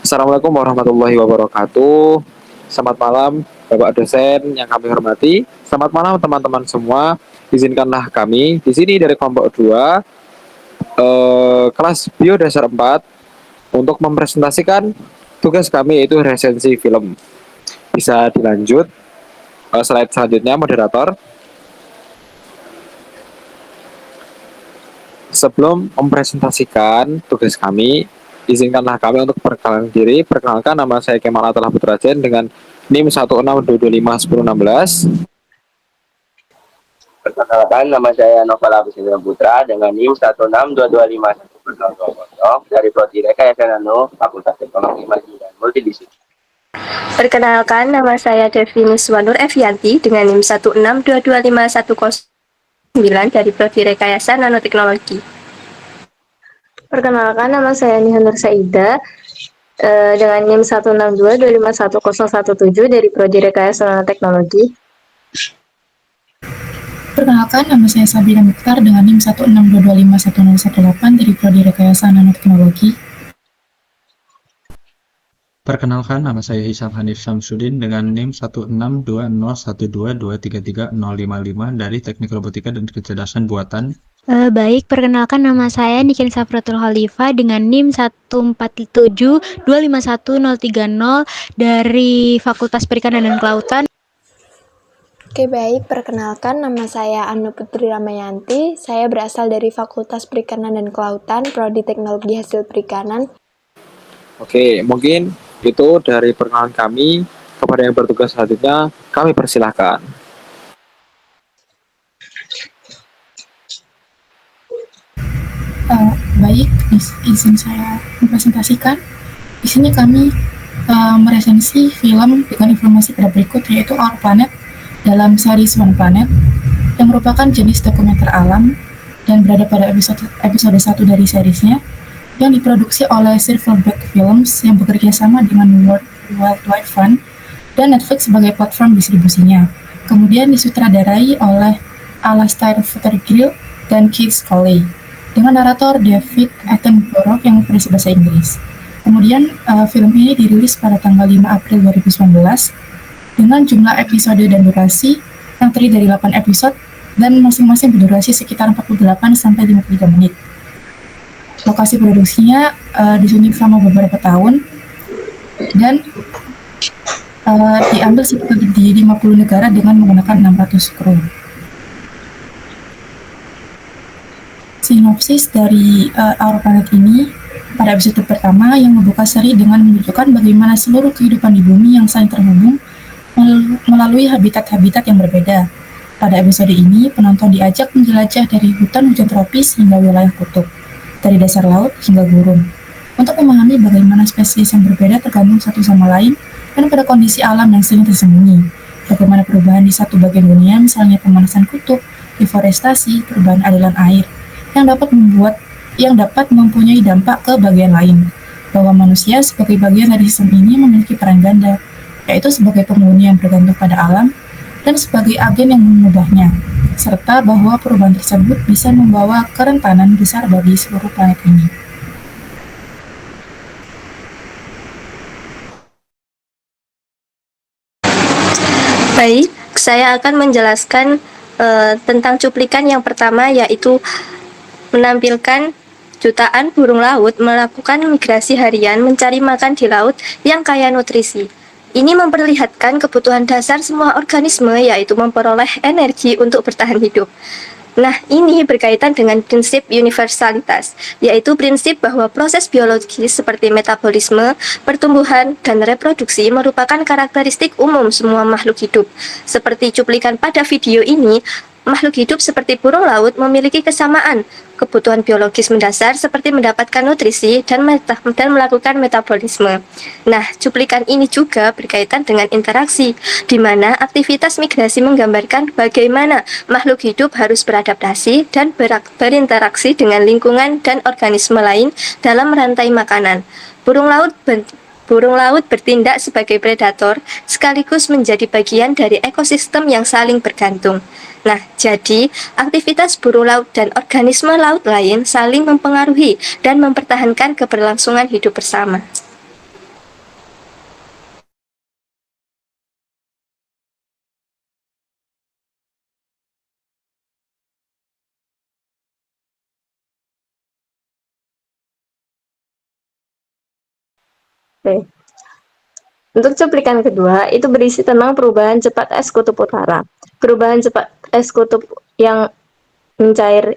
Assalamualaikum warahmatullahi wabarakatuh. Selamat malam, Bapak dosen yang kami hormati. Selamat malam teman-teman semua. Izinkanlah kami di sini dari kelompok 2, kelas Bio Dasar 4 untuk mempresentasikan tugas kami, yaitu resensi film. Bisa dilanjut slide selanjutnya, moderator. Sebelum mempresentasikan tugas kami, izinkanlah kami untuk perkenalan diri. Perkenalkan, nama saya Kemal Athalah Putrajen dengan NIM 162251016. Perkenalkan, nama saya Novel Abisindra Putra dengan NIM 162251020 dari Prodi Rekayasa Nano, Fakultas Teknologi Media dan Multidisiplin. Perkenalkan, nama saya Devi Niswanur Evianti dengan NIM 162251009 dari Prodi Rekayasa Nanoteknologi. Perkenalkan, nama saya Nihanur Saida dengan NIM 162251017 dari Prodi Rekayasa Nanoteknologi. Perkenalkan, nama saya Sabina Mukhtar dengan NIM 162251018 dari Prodi Rekayasa Nanoteknologi. Perkenalkan, nama saya Hisam Hanif Samsudin dengan NIM 1620122333055 dari Teknik Robotika dan Kecerdasan Buatan. Baik, perkenalkan, nama saya Nikin Safratul Khalifah dengan NIM 147251030 dari Fakultas Perikanan dan Kelautan. Oke, baik. Perkenalkan, nama saya Anu Putri Ramayanti. Saya berasal dari Fakultas Perikanan dan Kelautan, Prodi Teknologi Hasil Perikanan. Oke, mungkin itu dari perkenalan kami. Kepada yang bertugas selanjutnya, kami persilahkan. Baik, izin saya mempresentasikan. Di sini kami meresensi film dengan informasi pada berikut, yaitu Our Planet dalam series One Planet yang merupakan jenis dokumenter alam dan berada pada episode 1 dari seriesnya yang diproduksi oleh Silverback Films yang bekerja sama dengan World Wide Fund dan Netflix sebagai platform distribusinya. Kemudian disutradarai oleh Alastair Fethergill dan Keith Scully dengan narator David Attenborough yang versi bahasa Inggris. Kemudian film ini dirilis pada tanggal 5 April 2019 dengan jumlah episode dan durasi yang terdiri dari 8 episode dan masing-masing berdurasi sekitar 48 sampai 53 menit. Lokasi produksinya disuntik selama beberapa tahun dan diambil di 50 negara dengan menggunakan 600 kru. Sinopsis dari Our Planet ini pada episode pertama yang membuka seri dengan menunjukkan bagaimana seluruh kehidupan di bumi yang saling terhubung melalui habitat-habitat yang berbeda. Pada episode ini, penonton diajak menjelajah dari hutan hujan tropis hingga wilayah kutub, dari dasar laut hingga gurun, untuk memahami bagaimana spesies yang berbeda tergantung satu sama lain dan pada kondisi alam yang sering tersembunyi. Bagaimana perubahan di satu bagian dunia, misalnya pemanasan kutub, deforestasi, perubahan aliran air, yang dapat mempunyai dampak ke bagian lain, bahwa manusia sebagai bagian dari sistem ini memiliki peran ganda, yaitu sebagai penghuni yang bergantung pada alam dan sebagai agen yang mengubahnya, serta bahwa perubahan tersebut bisa membawa kerentanan besar bagi seluruh planet ini. Baik, saya akan menjelaskan tentang cuplikan yang pertama, yaitu menampilkan jutaan burung laut melakukan migrasi harian mencari makan di laut yang kaya nutrisi. Ini memperlihatkan kebutuhan dasar semua organisme, yaitu memperoleh energi untuk bertahan hidup. Nah, ini berkaitan dengan prinsip universalitas, yaitu prinsip bahwa proses biologis seperti metabolisme, pertumbuhan, dan reproduksi merupakan karakteristik umum semua makhluk hidup. Seperti cuplikan pada video ini, makhluk hidup seperti burung laut memiliki kesamaan kebutuhan biologis mendasar seperti mendapatkan nutrisi dan melakukan metabolisme. Nah, cuplikan ini juga berkaitan dengan interaksi, di mana aktivitas migrasi menggambarkan bagaimana makhluk hidup harus beradaptasi dan berinteraksi dengan lingkungan dan organisme lain dalam rantai makanan. Burung laut bertindak sebagai predator sekaligus menjadi bagian dari ekosistem yang saling bergantung. Nah, jadi aktivitas burung laut dan organisme laut lain saling mempengaruhi dan mempertahankan keberlangsungan hidup bersama. Oke. Untuk cuplikan kedua, itu berisi tentang perubahan cepat es kutub utara. Perubahan cepat es kutub yang mencair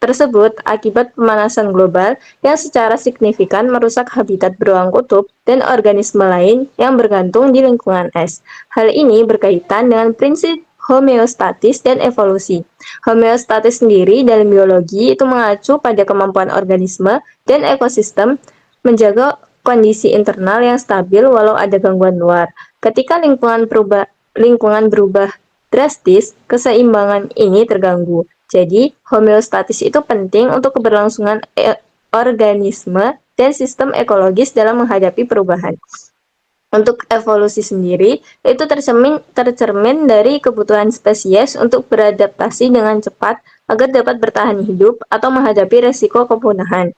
tersebut akibat pemanasan global yang secara signifikan merusak habitat beruang kutub dan organisme lain yang bergantung di lingkungan es. Hal ini berkaitan dengan prinsip homeostatis dan evolusi. Homeostatis sendiri dalam biologi itu mengacu pada kemampuan organisme dan ekosistem menjaga kondisi internal yang stabil walau ada gangguan luar. Ketika lingkungan berubah drastis, keseimbangan ini terganggu. Jadi, homeostatis itu penting untuk keberlangsungan organisme dan sistem ekologis dalam menghadapi perubahan. Untuk evolusi sendiri, itu tercermin dari kebutuhan spesies untuk beradaptasi dengan cepat agar dapat bertahan hidup atau menghadapi resiko kepunahan.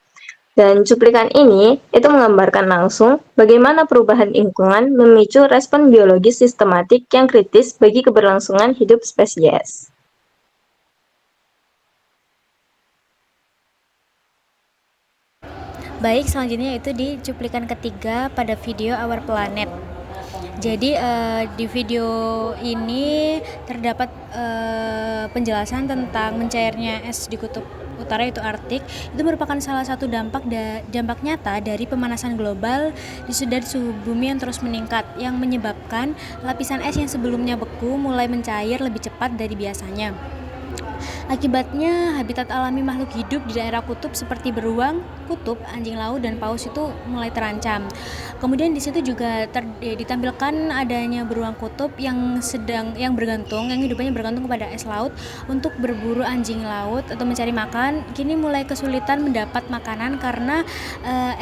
Dan cuplikan ini itu menggambarkan langsung bagaimana perubahan lingkungan memicu respon biologis sistematik yang kritis bagi keberlangsungan hidup spesies. Baik, selanjutnya itu di cuplikan ketiga pada video Our Planet. Jadi di video ini terdapat penjelasan tentang mencairnya es di kutub utara yaitu Arktik. Itu merupakan salah satu dampak nyata dari pemanasan global dan suhu bumi yang terus meningkat yang menyebabkan lapisan es yang sebelumnya beku mulai mencair lebih cepat dari biasanya. Akibatnya, habitat alami makhluk hidup di daerah kutub seperti beruang, kutub, anjing laut, dan paus itu mulai terancam. Kemudian di situ juga ditampilkan adanya beruang kutub yang hidupnya bergantung kepada es laut untuk berburu anjing laut atau mencari makan. Kini mulai kesulitan mendapat makanan karena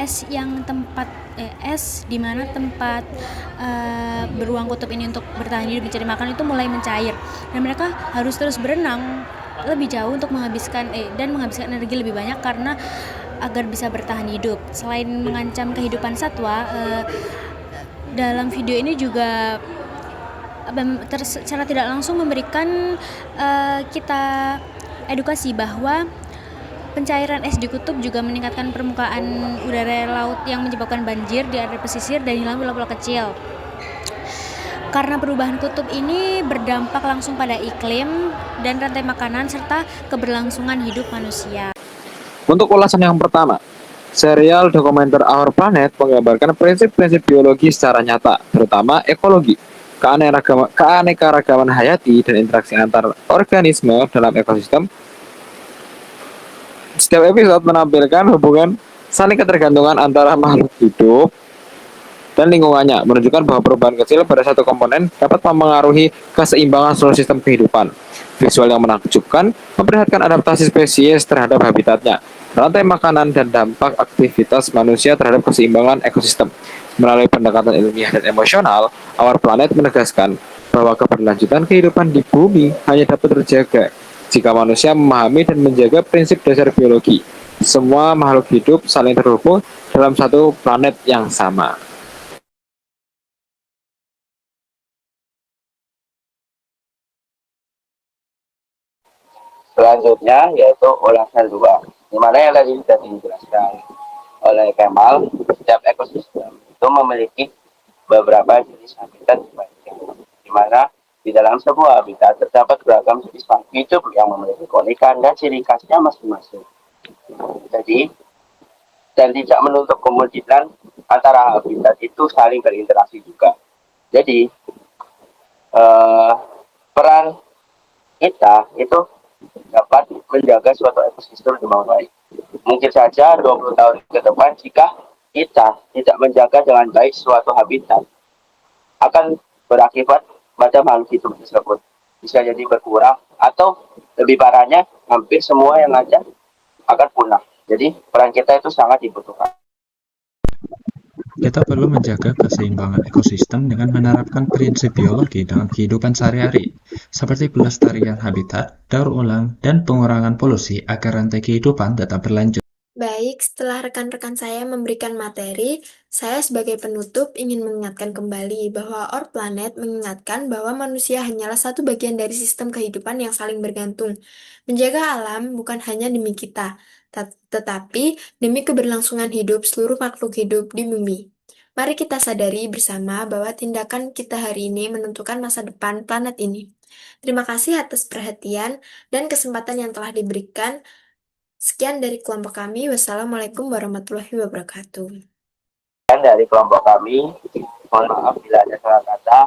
es di mana tempat beruang kutub ini untuk bertahan hidup mencari makan itu mulai mencair dan mereka harus terus berenang lebih jauh untuk menghabiskan energi lebih banyak karena agar bisa bertahan hidup. Selain mengancam kehidupan satwa, dalam video ini juga secara tidak langsung memberikan kita edukasi bahwa pencairan es di kutub juga meningkatkan permukaan udara laut yang menyebabkan banjir di area pesisir dan hilang pulau-pulau kecil. Karena perubahan kutub ini berdampak langsung pada iklim dan rantai makanan serta keberlangsungan hidup manusia. Untuk ulasan yang pertama, serial dokumenter Our Planet menggambarkan prinsip-prinsip biologi secara nyata, terutama ekologi, keanekaragaman hayati, dan interaksi antar organisme dalam ekosistem. Setiap episode menampilkan hubungan saling ketergantungan antara makhluk hidup dan lingkungannya, menunjukkan bahwa perubahan kecil pada satu komponen dapat mempengaruhi keseimbangan seluruh sistem kehidupan. Visual yang menakjubkan memperlihatkan adaptasi spesies terhadap habitatnya, rantai makanan, dan dampak aktivitas manusia terhadap keseimbangan ekosistem. Melalui pendekatan ilmiah dan emosional, Our Planet menegaskan bahwa keberlanjutan kehidupan di bumi hanya dapat terjaga jika manusia memahami dan menjaga prinsip dasar biologi. Semua makhluk hidup saling terhubung dalam satu planet yang sama. Selanjutnya yaitu ulasan 2, di mana yang tadi sudah dijelaskan oleh Kemal. Setiap ekosistem itu memiliki beberapa jenis habitat di mana di dalam sebuah habitat terdapat beragam jenis makhluk hidup yang memiliki keunikan dan ciri khasnya masing-masing. Jadi, dan tidak menutup kemungkinan antara habitat itu saling berinteraksi juga. Jadi, peran kita itu dapat menjaga suatu ekosistem dengan baik. Mungkin saja 20 tahun ke depan jika kita tidak menjaga dengan baik suatu habitat akan berakibat pada makhluk hidup tersebut. Bisa jadi berkurang atau lebih parahnya hampir semua yang ada akan punah. Jadi peran kita itu sangat dibutuhkan. Kita perlu menjaga keseimbangan ekosistem dengan menerapkan prinsip biologi dalam kehidupan sehari-hari, seperti pelestarian habitat, daur ulang, dan pengurangan polusi agar rantai kehidupan tetap berlanjut. Baik, setelah rekan-rekan saya memberikan materi, saya sebagai penutup ingin mengingatkan kembali bahwa Our Planet mengingatkan bahwa manusia hanyalah satu bagian dari sistem kehidupan yang saling bergantung. Menjaga alam bukan hanya demi kita, tetapi demi keberlangsungan hidup seluruh makhluk hidup di bumi. Mari kita sadari bersama bahwa tindakan kita hari ini menentukan masa depan planet ini. Terima kasih atas perhatian dan kesempatan yang telah diberikan. Sekian dari kelompok kami. Wassalamualaikum warahmatullahi wabarakatuh. Dan dari kelompok kami, mohon maaf bila ada salah kata.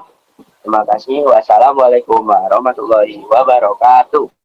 Terima kasih. Wassalamualaikum warahmatullahi wabarakatuh.